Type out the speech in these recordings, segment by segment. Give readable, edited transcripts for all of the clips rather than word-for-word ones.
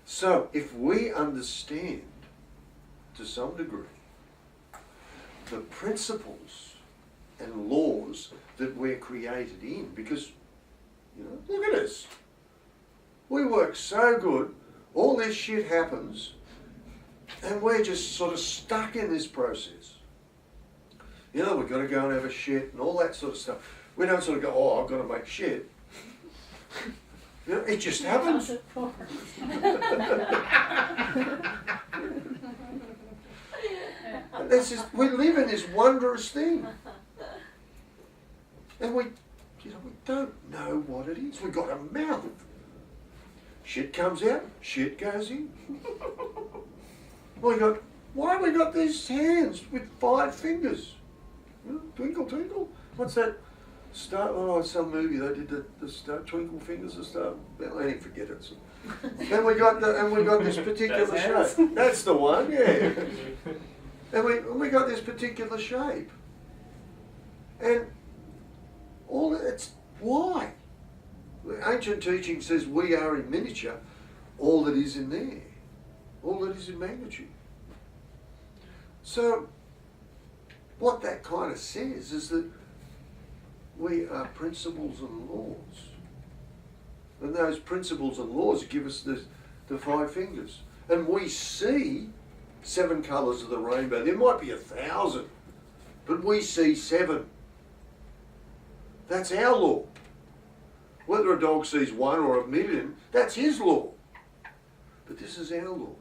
So if we understand to some degree the principles and laws that we're created in, because, look at us. We work so good, all this shit happens, and we're just sort of stuck in this process. We've got to go and have a shit and all that sort of stuff. We don't sort of go, oh, I've got to make shit. It just happens. And we live in this wondrous thing. And we don't know what it is. We've got a mouth. Shit comes out, shit goes in. Why have we got these hands with 5 fingers? Twinkle, twinkle. What's that? Some movie they did the star, Twinkle Fingers or stuff. Well, I didn't forget it. So. And we got this particular shape. That's the one, yeah. And we got this particular shape. And it's why? The ancient teaching says we are in miniature all that is in there. All that is in magnitude. So what that kind of says is that we are principles and laws. And those principles and laws give us the 5 fingers. And we see 7 colours of the rainbow. There might be 1,000, but we see 7. That's our law. Whether a dog sees 1 or 1,000,000, that's his law. But this is our law.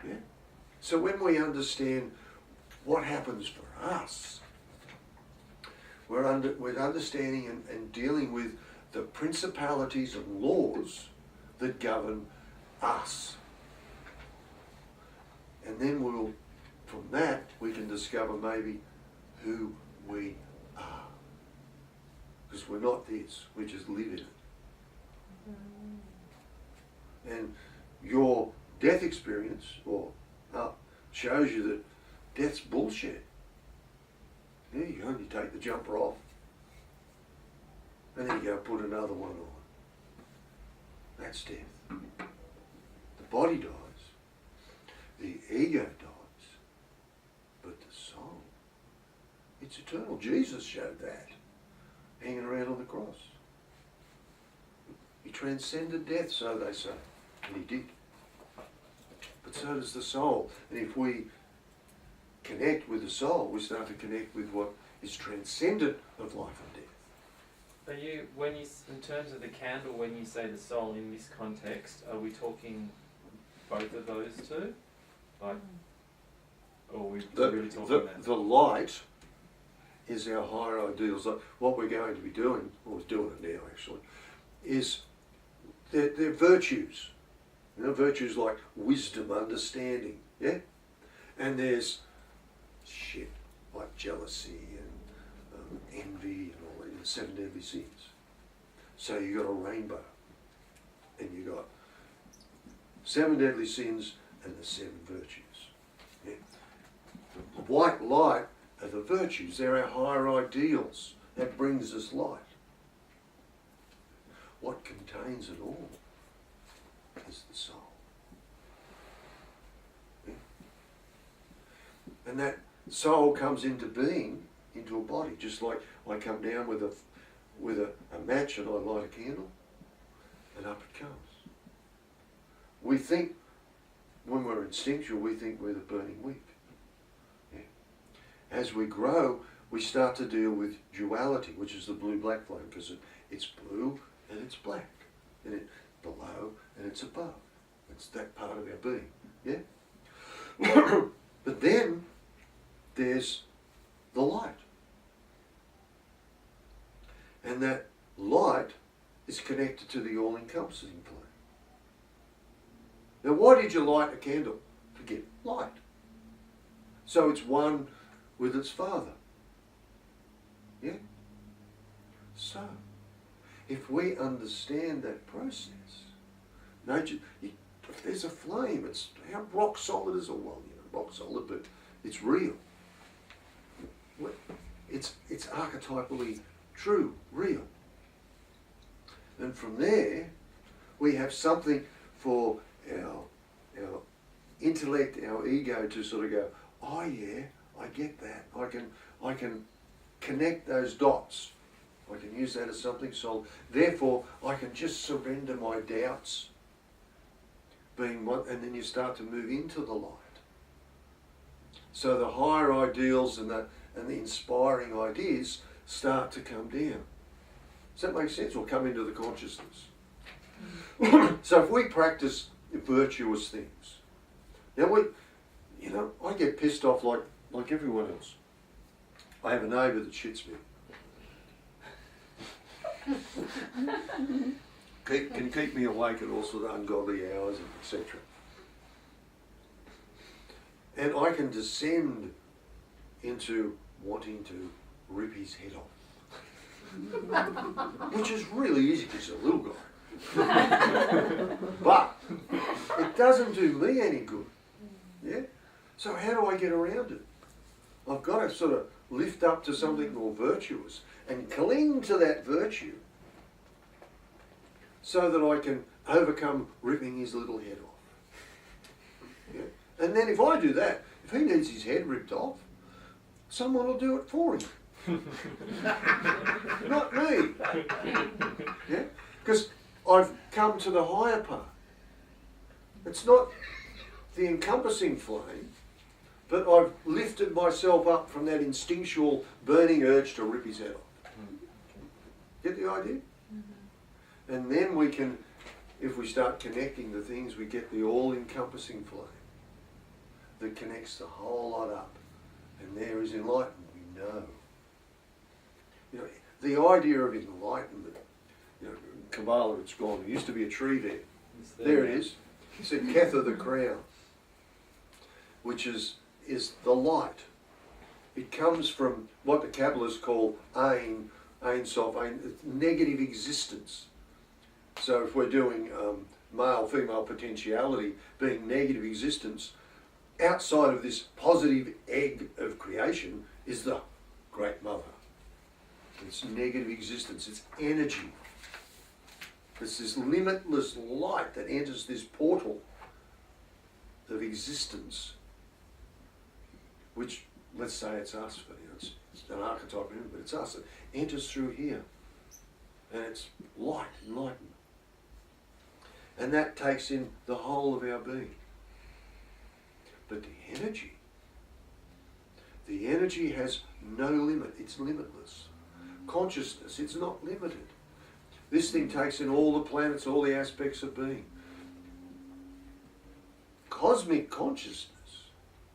Yeah? So when we understand what happens for us, we're understanding and dealing with the principalities and laws that govern us. And then from that, we can discover maybe who we are. Because we're not this, we just live in it. And your death experience shows you that death's bullshit. Yeah, you only take the jumper off. And then you go put another one on. That's death. The body dies. The ego dies. But the soul, it's eternal. Jesus showed that, hanging around on the cross. He transcended death, so they say. And he did. But so does the soul. And if we connect with the soul, we start to connect with what is transcendent of life and death. Are you, in terms of the candle, when you say the soul in this context, are we talking both of those two? Or are we really talking that? The light is our higher ideals. What we're going to be doing, or we're doing it now actually, is they're virtues. Virtues like wisdom, understanding, yeah? And there's shit like jealousy and envy and all that, the 7 deadly sins. So you got a rainbow, and you got 7 deadly sins and the 7 virtues. Yeah? The white light are the virtues. They're our higher ideals. That brings us light. What contains it all is the soul. Yeah? And that soul comes into being, into a body, just like I come down with a match and I light a candle, and up it comes. We think, when we're instinctual, we think we're the burning wick. Yeah. As we grow, we start to deal with duality, which is the blue-black flame, because it's blue and it's black, and it's below and it's above. It's that part of our being. Yeah. But then there's the light. And that light is connected to the all-encompassing flame. Now, why did you light a candle? To get light. So it's one with its Father. Yeah? So, if we understand that process, nature, if there's a flame, it's how rock solid is it? Well, rock solid, but it's real. It's archetypally true, real. And from there, we have something for our intellect, our ego to sort of go, oh yeah, I get that. I can connect those dots. I can use that as something solid. Therefore, I can just surrender my doubts. Being one, and then you start to move into the light. So the higher ideals and the inspiring ideas start to come down. Does that make sense? Or come into the consciousness. So if we practice virtuous things, now I get pissed off like everyone else. I have a neighbour that shits me. Can keep me awake at all sorts of ungodly hours, etc. And I can descend into wanting to rip his head off. Which is really easy because he's a little guy. But it doesn't do me any good. Yeah? So how do I get around it? I've got to sort of lift up to something more virtuous and cling to that virtue so that I can overcome ripping his little head off. Yeah? And then if I do that, if he needs his head ripped off, someone will do it for him. Not me. Yeah? Because I've come to the higher part. It's not the encompassing flame, but I've lifted myself up from that instinctual burning urge to rip his head off. Get the idea? Mm-hmm. And then we can, if we start connecting the things, we get the all-encompassing flame that connects the whole lot up. And there is enlightenment, we know. You know, the idea of enlightenment, you know, Kabbalah, it's gone. There used to be a tree there. There it is. It's a Kether the crown, which is the light. It comes from what the Kabbalists call Ein Sof, negative existence. So if we're doing male-female potentiality being negative existence, outside of this positive egg of creation is the Great Mother. It's negative existence, it's energy. It's this limitless light that enters this portal of existence, which, let's say it's us, but it's an archetype, but it's us. It enters through here, and it's light, enlightenment. And that takes in the whole of our being. But the energy has no limit, it's limitless. Consciousness, it's not limited. This thing takes in all the planets, all the aspects of being. Cosmic consciousness,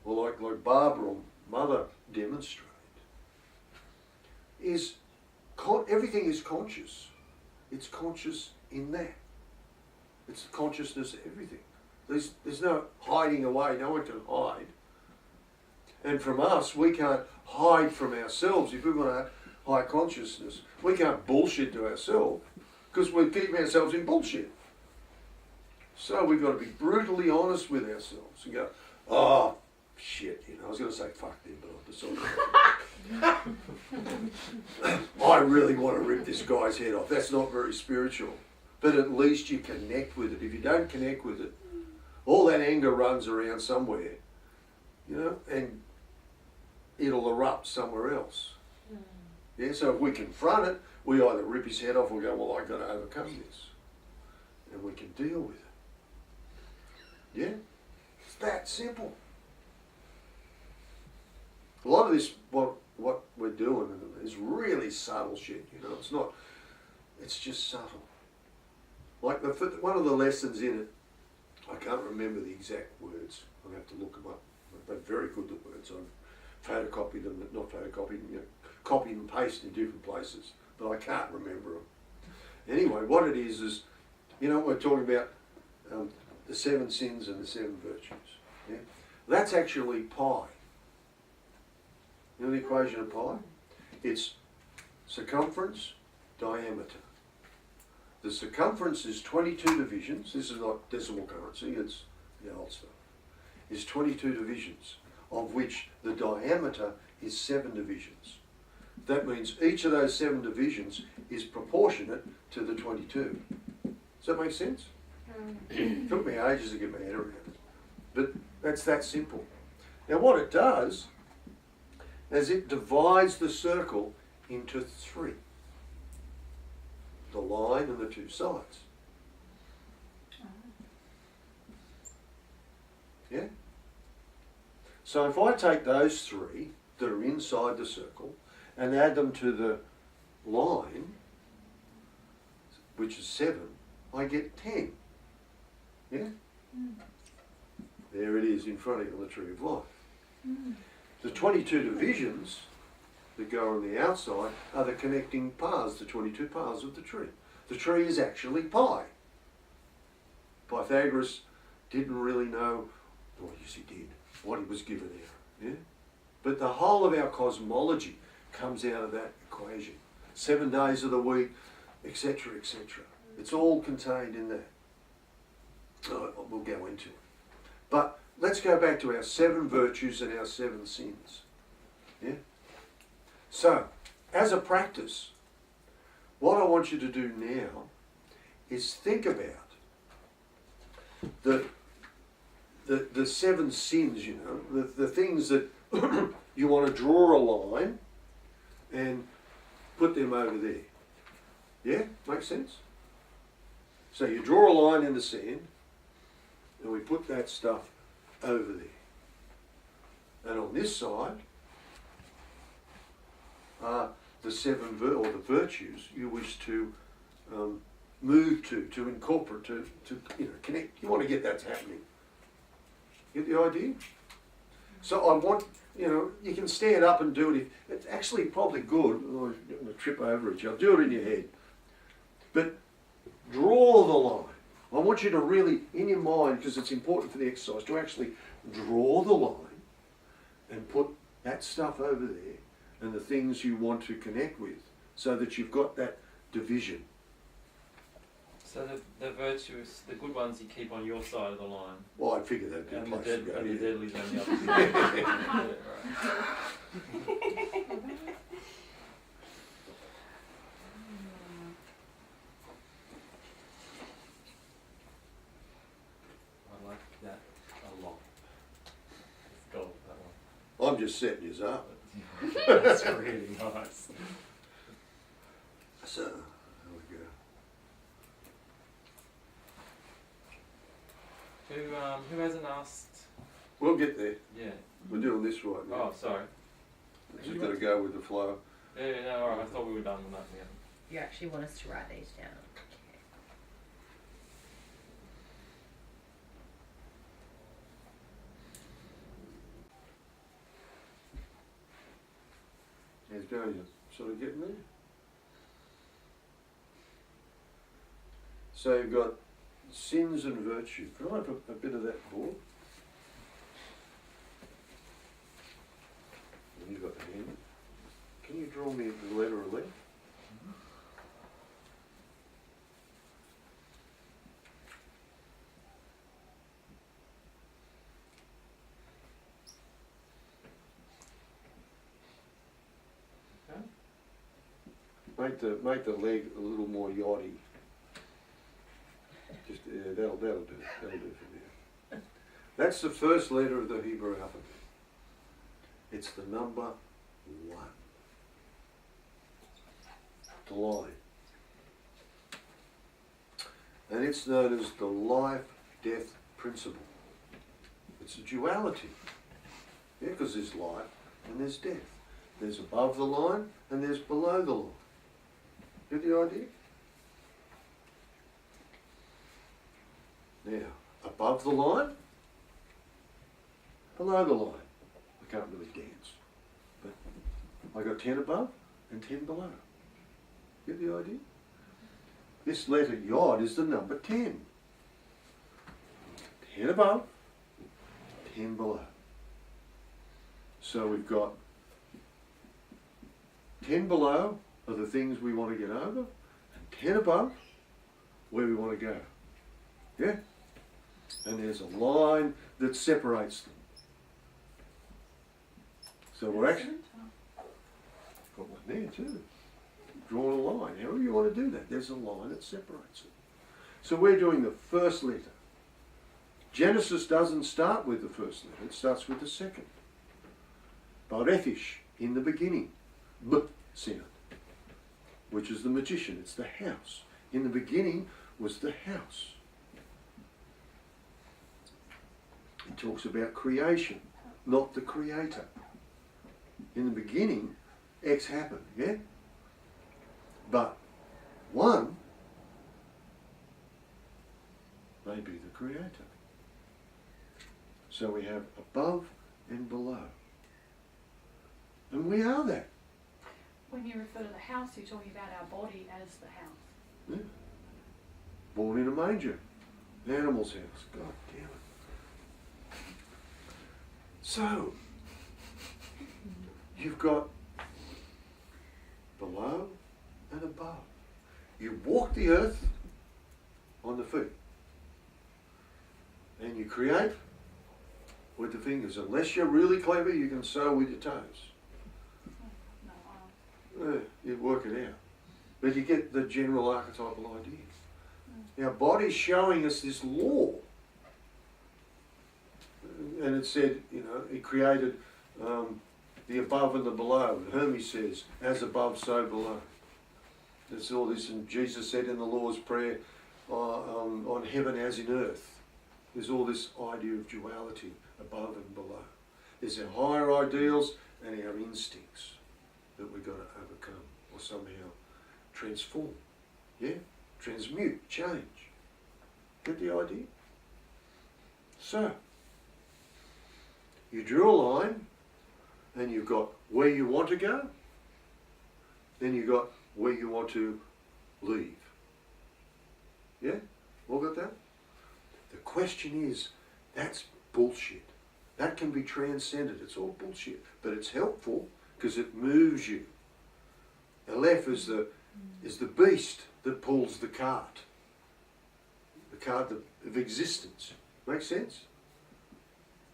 or like Barbara or Mother demonstrate, is everything is conscious. It's conscious in that. It's consciousness of everything. There's no hiding away, no one can hide. And from us, we can't hide from ourselves. If we want to high consciousness, we can't bullshit to ourselves because we keep ourselves in bullshit. So we've got to be brutally honest with ourselves and go, oh, shit, I was going to say fuck them, but I've decided I really want to rip this guy's head off. That's not very spiritual. But at least you connect with it. If you don't connect with it, all that anger runs around somewhere, and it'll erupt somewhere else. Yeah, so if we confront it, we either rip his head off or go, well, I've got to overcome this. And we can deal with it. Yeah? It's that simple. A lot of this, what we're doing is really subtle shit, it's just subtle. Like one of the lessons in it, I can't remember the exact words. I'll have to look them up. They're very good, the words. I've photocopied them, not photocopied them, copied and pasted in different places, but I can't remember them. Anyway, what it is, we're talking about the 7 sins and the 7 virtues. Yeah? That's actually pi. You know the equation of pi? It's circumference, diameter. The circumference is 22 divisions. This is not decimal currency, it's the old stuff. It's 22 divisions, of which the diameter is 7 divisions. That means each of those 7 divisions is proportionate to the 22. Does that make sense? Mm. Took me ages to get my head around it. But that's that simple. Now what it does is it divides the circle into three. The line and the two sides. Yeah? So if I take those three that are inside the circle and add them to the line, which is 7, I get 10. Yeah? There it is in front of you on the tree of life. The 22 divisions that go on the outside are the connecting paths, the 22 paths of the tree. The tree is actually pi. Pythagoras didn't really know, well, yes he did, what he was given there. Yeah? But the whole of our cosmology comes out of that equation. 7 days of the week, etc., etc. It's all contained in that. We'll go into it. But let's go back to our 7 virtues and our 7 sins. Yeah? So, as a practice, what I want you to do now is think about the 7 sins, you know, the things that you want to draw a line and put them over there. Yeah? Makes sense? So you draw a line in the sand and we put that stuff over there. And on this side are the 7 or the virtues you wish to move to incorporate, to connect. You want to get that happening. Get the idea? So I want, you can stand up and do it. It's actually probably good. I'm going to trip over each other. Do it in your head. But draw the line. I want you to really, in your mind, because it's important for the exercise, to actually draw the line and put that stuff over there and the things you want to connect with so that you've got that division. So the virtuous, the good ones you keep on your side of the line. Well, I figured that'd be a And place the to go. and the Yeah. deadlies on the other side. Yeah, right. I like that a lot. Let's go with that one. I'm just setting you up. That's really nice. So, there we go. Who hasn't asked? We'll get there. Yeah. We're doing this right now. Oh, sorry. Just got to go with the flow. Yeah, no, alright, I thought we were done with that, yeah. You actually want us to write these down. How's it going? You sort of getting there? So you've got sins and virtues. Can I have a bit of that board? And you've got the hand. Can you draw me the letter of length? Okay. Make the leg a little more yachty. Just that'll do. That'll do for now. That's the first letter of the Hebrew alphabet. It's the number 1. The line. And it's known as the life-death principle. It's a duality. Yeah, because there's life and there's death. There's above the line and there's below the line. Get the idea? Now, above the line, below the line. I can't really dance, but I got 10 above and 10 below. Get the idea? This letter Yod is the number 10. 10 above, 10 below. So we've got 10 below are the things we want to get over, and 10 above, where we want to go. Yeah? And there's a line that separates them. So we're actually got one there too. Drawing a line. However you want to do that, there's a line that separates it. So we're doing the first letter. Genesis doesn't start with the first letter, it starts with the second. Barefish, in the beginning. B sound, which is the magician, it's the house. In the beginning was the house. It talks about creation, not the creator. In the beginning, X happened, yeah? But one may be the creator. So we have above and below. And we are that. When you refer to the house, you're talking about our body as the house. Yeah. Born in a manger. The animal's house. God damn it. So, you've got below and above. You walk the earth on the feet. And you create with the fingers. Unless you're really clever, you can sew with your toes. No, You work it out. But you get the general archetypal idea. Our body's showing us this law. And it said, you know, it created the above and the below. Hermes says, as above, so below. There's all this, and Jesus said in the Lord's Prayer, on heaven as in earth. There's all this idea of duality, above and below. There's our higher ideals and our instincts that we've got to overcome or somehow transform. Yeah? Transmute, change. Get the idea? So, you drew a line and you've got where you want to go, then you've got where you want to leave. Yeah? All got that? The question is, that's bullshit. That can be transcended. It's all bullshit. But it's helpful because it moves you. Aleph is the beast that pulls the cart. The cart of existence. Make sense?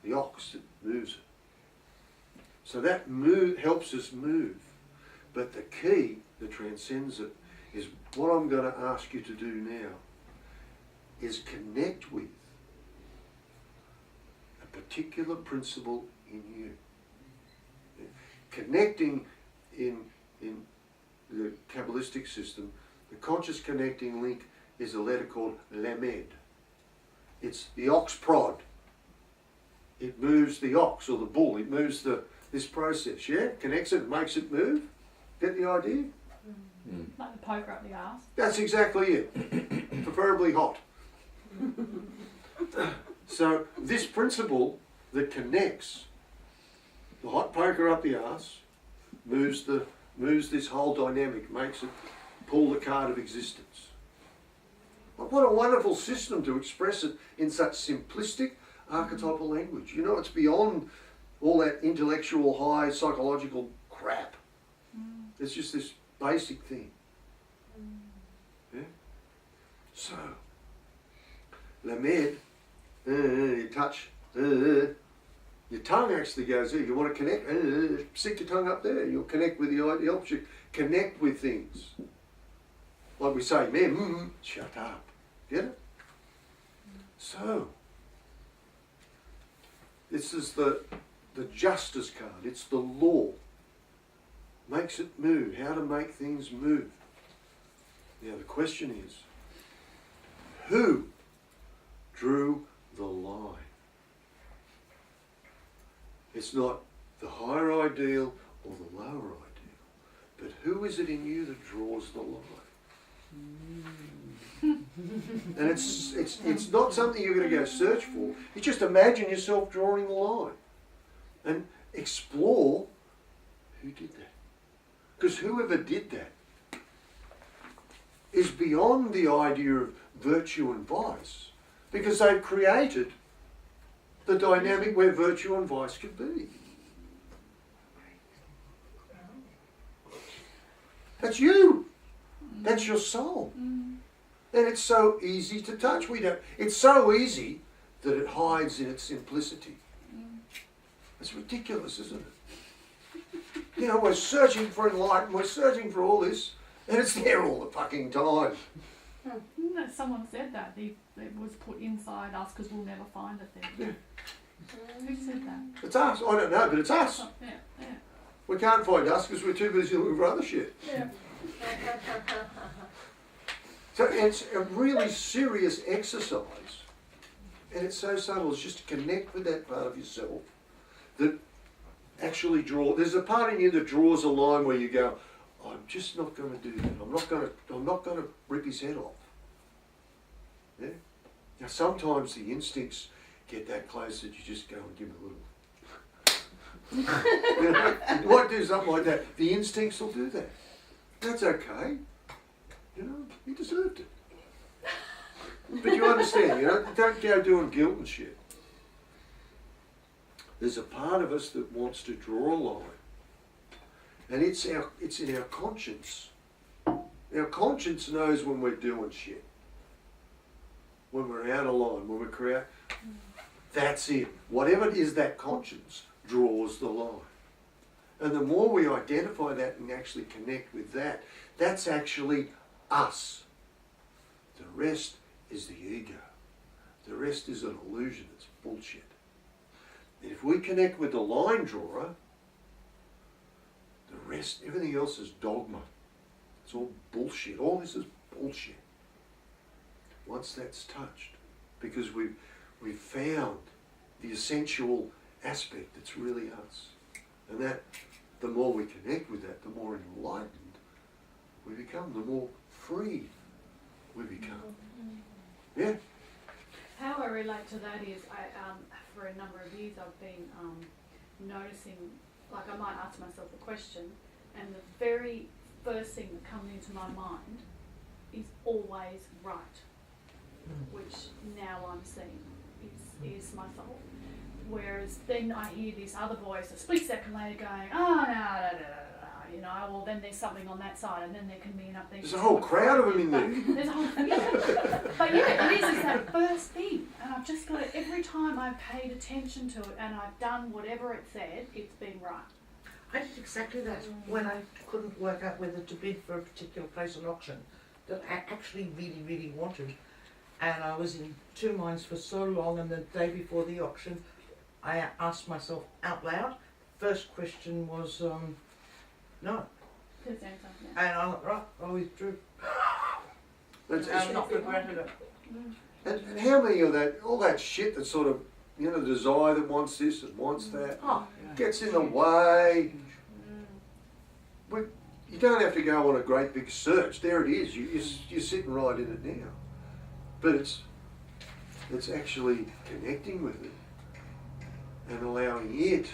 The ox that moves it. So that helps us move. But the key that transcends it is what I'm going to ask you to do now is connect with a particular principle in you. Connecting in the Kabbalistic system, the conscious connecting link is a letter called lamed. It's the ox prod. It moves the ox or the bull. It moves this process, yeah? Connects it, makes it move. Get the idea? like the poker up the arse. That's exactly it. Preferably hot. So this principle that connects the hot poker up the arse moves this whole dynamic, makes it pull the card of existence. What a wonderful system to express it in such simplistic archetypal language. You know, it's beyond all that intellectual, high psychological crap. It's just this basic thing. Yeah? So, lamed, you touch, your tongue actually goes there. You want to connect, stick your tongue up there. You'll connect with the idea, helps you connect with things. Like we say, man, shut up. Get it? So, this is the justice card. It's the law. Makes it move. How to make things move. Now the question is, who drew the line? It's not the higher ideal or the lower ideal, but who is it in you that draws the line? And it's not something you're going to go search for. You just imagine yourself drawing the line and explore who did that. Because whoever did that is beyond the idea of virtue and vice, because they've created the dynamic where virtue and vice could be. That's you. That's your soul. And it's so easy to touch. It's so easy that it hides in its simplicity. It's ridiculous, isn't it? You know, we're searching for enlightenment, we're searching for all this, and it's there all the fucking time. No, someone said that it was put inside us because we'll never find a thing. Yeah. Who said that? It's us. I don't know, but it's us. Oh, yeah, yeah. We can't find us because we're too busy looking for other shit. Yeah. So it's a really serious exercise, and it's so subtle. It's just to connect with that part of yourself that actually there's a part in you that draws a line where you go, I'm just not going to do that. I'm not going to rip his head off. Yeah. Now sometimes the instincts get that close that you just go and give him a little. You know, you might do something like that. The instincts will do that. That's okay. You know, he deserved it. But you understand, you know, don't go doing guilt and shit. There's a part of us that wants to draw a line. And it's in our conscience. Our conscience knows when we're doing shit. When we're out of line, when we're correct. That's it. Whatever it is, that conscience draws the line. And the more we identify that and actually connect with that, that's actually us. The rest is the ego. The rest is an illusion. It's bullshit. And if we connect with the line drawer, the rest, everything else is dogma. It's all bullshit. All this is bullshit. Once that's touched, because we've found the essential aspect that's really us. And that, the more we connect with that, the more enlightened we become, the more free we become. Yeah? How I relate to that is, for a number of years I've been noticing, like I might ask myself a question, and the very first thing that comes into my mind is always right, which now I'm seeing is my soul. Whereas then I hear this other voice a split second later going, oh, no, you know, well then there's something on that side, and then there can be enough things. There's a whole crowd of them in there. There's a whole, yeah. But yeah, it is that first thing, and I've just got to, every time I've paid attention to it and I've done whatever it said, it's been right. I did exactly that when I couldn't work out whether to bid for a particular place on auction that I actually really, really wanted. And I was in two minds for so long, and the day before the auction, I asked myself out loud, first question was, no. Good answer, yeah. And I withdrew. That's, I've not regretted it. and how many of that, all that shit that sort of, you know, the desire that wants this and wants that, Oh, gets in the way. You don't have to go on a great big search. There it is. You're sitting right in it now. But it's actually connecting with it and allowing it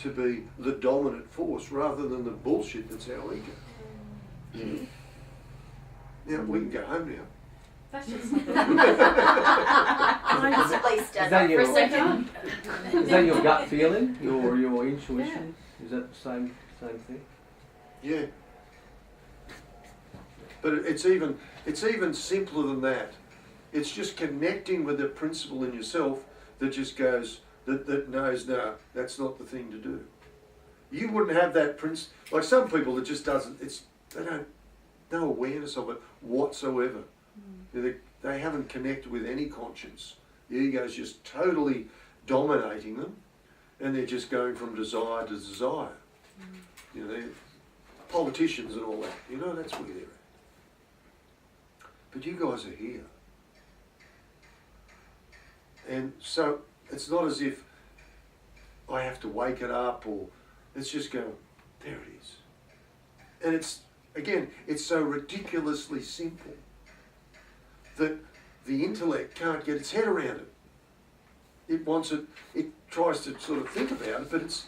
to be the dominant force rather than the bullshit that's our ego. Now we can go home now. That's just something. I just placed Is that for a second. Is that your gut feeling, your intuition? Is that the same thing? Yeah. But it's even simpler than that. It's just connecting with the principle in yourself that just goes, that knows, no, that's not the thing to do. You wouldn't have that like some people that just doesn't, they don't, no awareness of it whatsoever. They haven't connected with any conscience. The ego's just totally dominating them, and they're just going from desire to desire. You know, they're politicians and all that. You know, that's where they're at. But you guys are here. And so it's not as if I have to wake it up, or it's just go, there it is. And it's so ridiculously simple that the intellect can't get its head around it. It tries to sort of think about it, but it's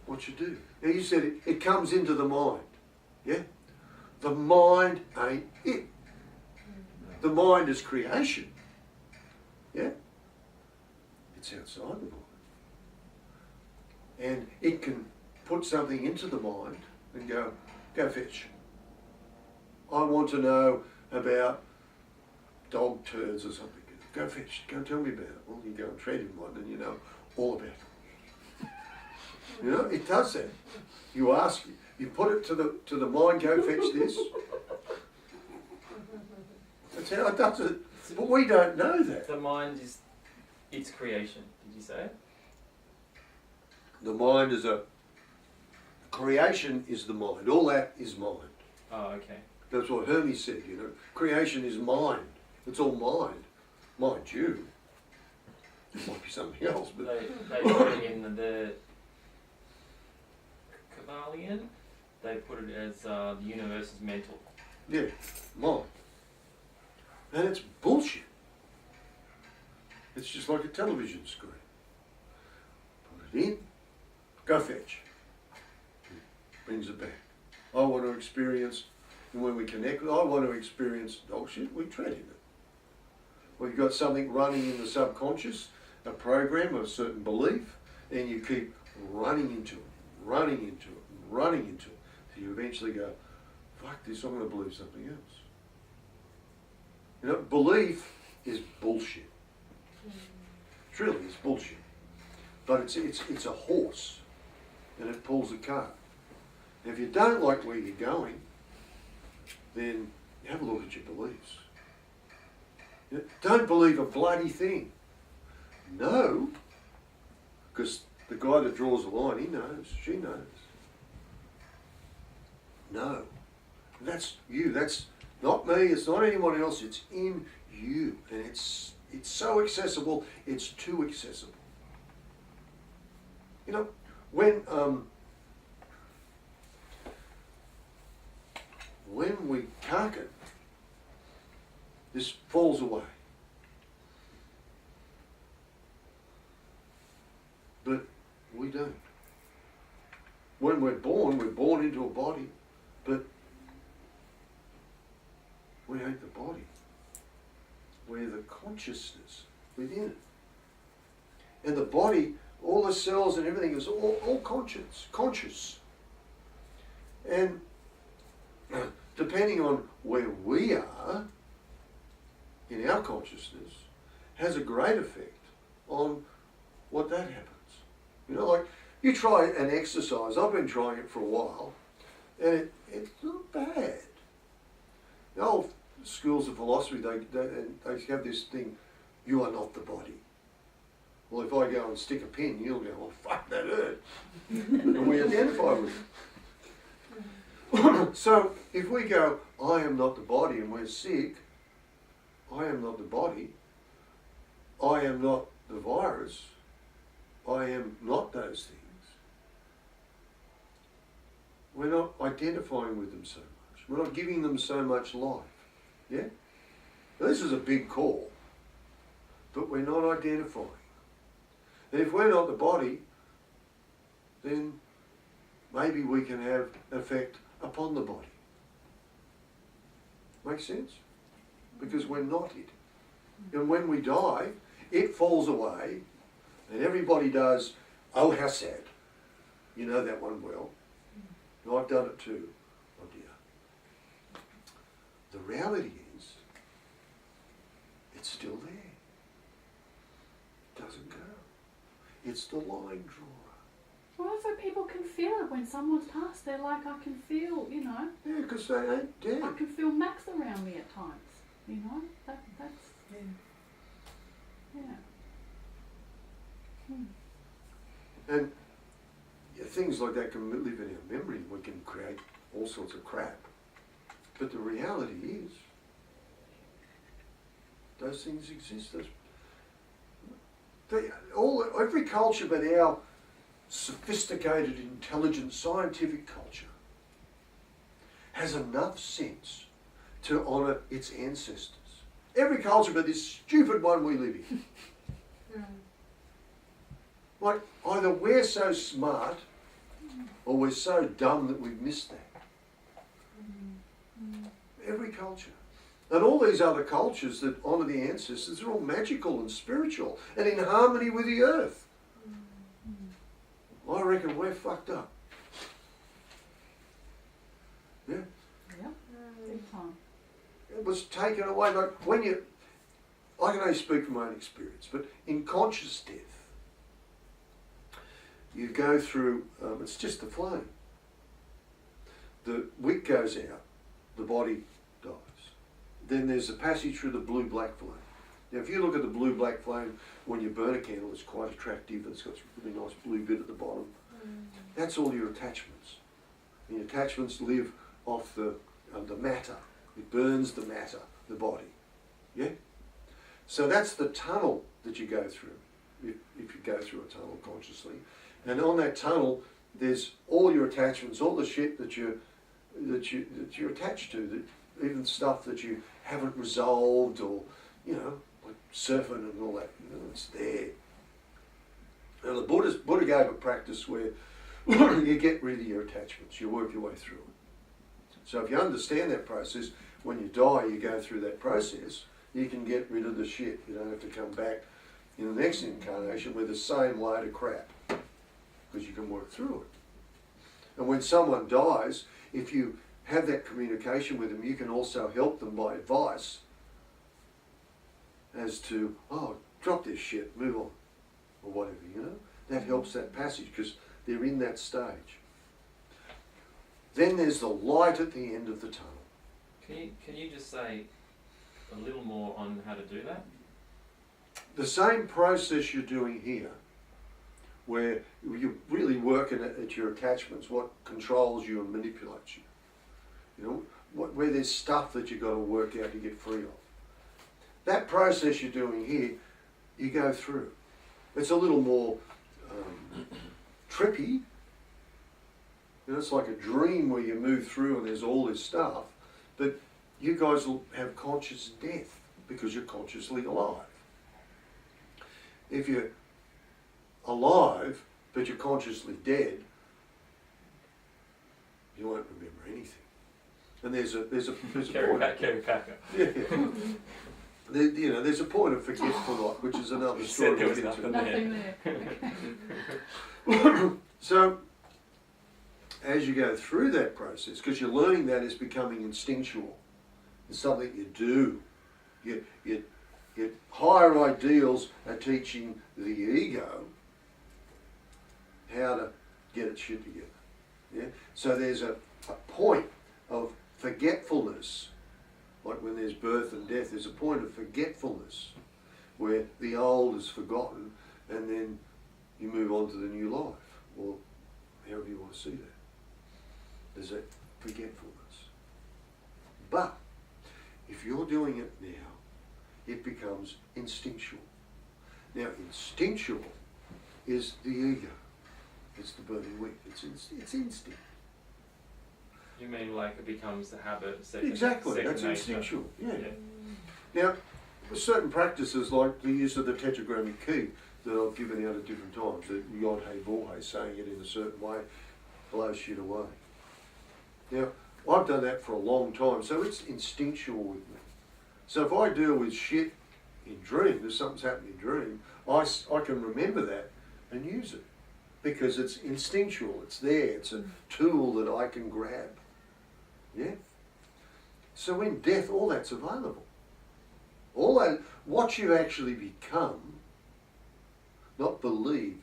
what you do. Now you said it comes into the mind, yeah? The mind ain't it. The mind is creation, yeah? It's outside the mind. And it can put something into the mind and go fetch. I want to know about dog turds or something. Go fetch, go tell me about it. Well, you go and trade in one and you know all about it. You know, it does that. You ask, you put it to the mind, go fetch this. That's how it does it. But we don't know that. The mind is its creation. Did you say? The mind is creation is the mind. All that is mind. Oh, okay. That's what Hermes said, you know. Creation is mind. It's all mind. Mind you. It might be something else, but They put it in the Kabbalion. They put it as the universe is mental. yeah, mind. And it's bullshit. It's just like a television screen. Put it in, go fetch. Brings it back. I want to experience, and when we connect, I want to experience, oh shit, we tread in it. We've got something running in the subconscious, a program, a certain belief, and you keep running into it, running into it, running into it, till you eventually go, fuck this, I'm going to believe something else. You know, belief is bullshit. It's really, it's bullshit. But it's a horse, and it pulls a cart. And if you don't like where you're going, then have a look at your beliefs. You know, don't believe a bloody thing. No, because the guy that draws the line, he knows, she knows. No, that's you. That's not me. It's not anyone else. It's in you, and it's so accessible. It's too accessible. You know, when we cark it, this falls away. But we don't. When we're born into a body, but we ain't the body. We're the consciousness within it. And the body, all the cells and everything is all conscious. And depending on where we are in our consciousness, has a great effect on what that happens. You know, like you try an exercise. I've been trying it for a while, and it's not bad. The old schools of philosophy, they have this thing: you are not the body. Well, if I go and stick a pin, you'll go, "Oh fuck, that hurt," and we identify with it. So if we go, "I am not the body," and we're sick, I am not the body. I am not the virus. I am not those things. We're not identifying with them so much. We're not giving them so much life. Yeah? Now, this is a big call, but we're not identifying. And if we're not the body, then maybe we can have effect upon the body. Make sense? Because we're not it. And when we die, it falls away, and everybody does, oh, how sad. You know that one well. And I've done it too. Oh dear. The reality is, it's still there. It doesn't go. It's the line drawer. Well, so people can feel it when someone's passed. They're like, I can feel, you know. Yeah, because they ain't dead. I can feel Max around me at times. You know, that's yeah. And things like that can live in our memory. We can create all sorts of crap. But the reality is, those things exist. Every culture but our sophisticated, intelligent, scientific culture has enough sense to honour its ancestors. Every culture but this stupid one we live in. Like, either we're so smart or we're so dumb that we've missed that. Every culture. And all these other cultures that honour the ancestors are all magical and spiritual and in harmony with the earth. I reckon we're fucked up. Yeah? Yeah, big time. It was taken away. Like when I can only speak from my own experience, but in conscious death, you go through, it's just the flame. The wick goes out, the body dies. then there's the passage through the blue-black flame. Now, if you look at the blue-black flame, when you burn a candle, it's quite attractive. It's got a really nice blue bit at the bottom. That's all your attachments. And your attachments live off the matter. It burns the matter, the body. Yeah? So that's the tunnel that you go through, if you go through a tunnel consciously. And on that tunnel, there's all your attachments, all the shit that you're attached to, that even stuff that you haven't resolved, or, you know, like surfing and all that, you know, it's there. Now the Buddha gave a practice where you get rid of your attachments, you work your way through it. So if you understand that process, when you die, you go through that process, you can get rid of the shit. You don't have to come back in the next incarnation with the same load of crap, because you can work through it. And when someone dies, if you have that communication with them, you can also help them by advice as to, oh, drop this shit, move on, or whatever, you know. That helps that passage, because they're in that stage. Then there's the light at the end of the tunnel. Can you just say a little more on how to do that? The same process you're doing here, where you're really working at your attachments, what controls you and manipulates you. You know, where there's stuff that you've got to work out to get free of. That process you're doing here, you go through. It's a little more trippy. You know, it's like a dream where you move through and there's all this stuff, but you guys will have conscious death because you're consciously alive. If you're alive but you're consciously dead, you won't remember anything. And there's a point. Carry Packer. Yeah. You know, there's a point of forgetfulness, which is another You story. said there was we'll get into. nothing. Nothing there. So, as you go through that process, because you're learning that it's becoming instinctual, it's something you do. Your higher ideals are teaching the ego how to get its shit together. Yeah? So there's a point of forgetfulness, like when there's birth and death, there's a point of forgetfulness where the old is forgotten and then you move on to the new life, or however you want to see that. There's that forgetfulness. But if you're doing it now, it becomes instinctual. Now, instinctual is the ego. It's the burning wick. It's instinct. You mean like it becomes a habit, second Exactly, that's nature. instinctual. Yeah. Yeah. Now, with certain practices like the use of the tetragrammic key that I've given out at different times, the Yod Hey Bor Hey, saying it in a certain way, blows shit away. Now, I've done that for a long time, so it's instinctual with me. So if I deal with shit in dream, if something's happening in dream, I can remember that and use it because it's instinctual, it's there, it's a tool that I can grab. Yeah? So in death, all that's available. All that, what you actually become, not believe,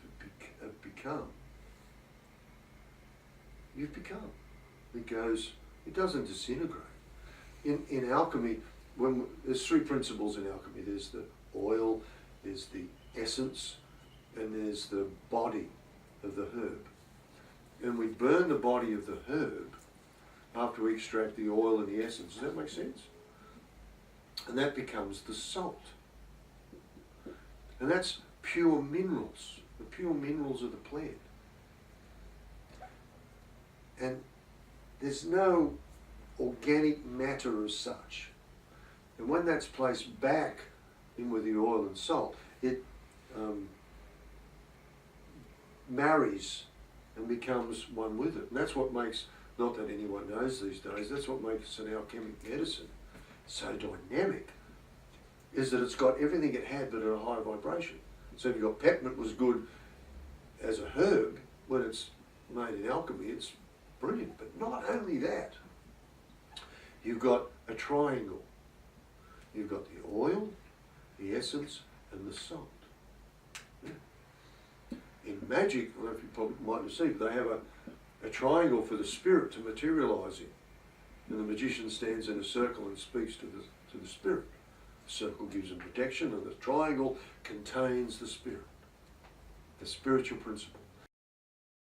become, you've become. It doesn't disintegrate. In alchemy, there's three principles in alchemy. There's the oil, there's the essence, and there's the body of the herb. And we burn the body of the herb after we extract the oil and the essence. Does that make sense? And that becomes the salt. And that's pure minerals, the pure minerals of the plant. And there's no organic matter as such. And when that's placed back in with the oil and salt, it marries and becomes one with it. And that's what makes, not that anyone knows these days, that's what makes an alchemic medicine so dynamic, is that it's got everything it had but at a higher vibration. So if you've got peppermint was good as a herb, when it's made in alchemy, it's brilliant. But not only that, you've got a triangle. You've got the oil, the essence, and the salt. Yeah. In magic, I don't know if you probably might have seen, they have a triangle for the spirit to materialise in. And the magician stands in a circle and speaks to the to the spirit. The circle gives them protection, and the triangle contains the spirit, the spiritual principle.